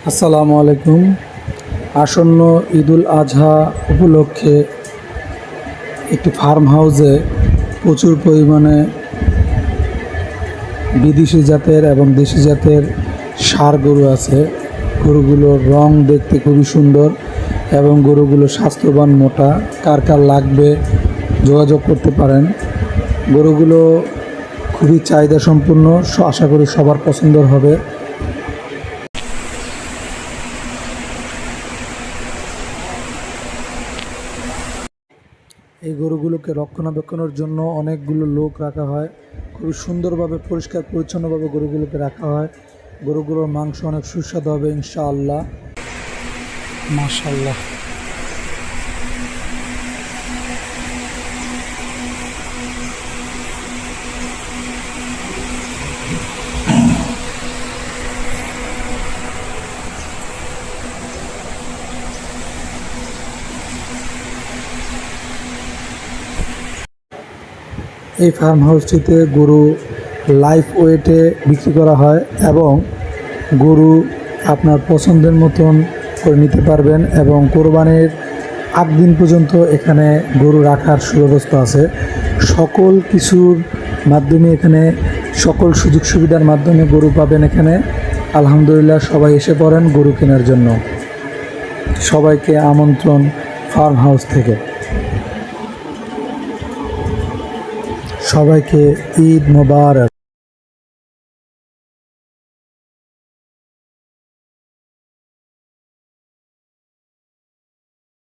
আসসালামু আলাইকুম। আসন্ন ঈদুল আজহা উপলক্ষে একটি ফার্ম হাউসে প্রচুর পরিমাণে বিদেশি জাতের এবং দেশি জাতের ষাঁড় গরু আছে। গরুগুলোর রং দেখতে খুবই সুন্দর এবং গরুগুলো স্বাস্থ্যবান, মোটা। কার কার লাগবে যোগাযোগ করতে পারেন। গরুগুলো খুবই চাহিদা সম্পূর্ণ, আশা করি সবার পছন্দের হবে। এই গরুগুলোকে রক্ষণাবেক্ষণের জন্য অনেকগুলো লোক রাখা হয়। খুবই সুন্দরভাবে পরিষ্কার পরিচ্ছন্নভাবে গরুগুলোকে রাখা হয়। গরুগুলোর মাংস অনেক সুস্বাদু হবে ইনশাআল্লাহ। মাশাআল্লাহ। এই ফার্ম হাউসটিতে গরু লাইভ ওয়েটে বিক্রি করা হয় এবং গরু আপনার পছন্দের মতন করে নিতে পারবেন এবং কোরবানির আগ দিন পর্যন্ত এখানে গরু রাখার সুব্যবস্থা আছে। সকল কিছুর মাধ্যমে এখানে সকল সুযোগ সুবিধার মাধ্যমে গরু পাবেন এখানে। আলহামদুলিল্লাহ, সবাই এসে পড়েন গরু কেনার জন্য। সবাইকে আমন্ত্রণ ফার্ম হাউস থেকে। সবাইকে ঈদ মোবারক।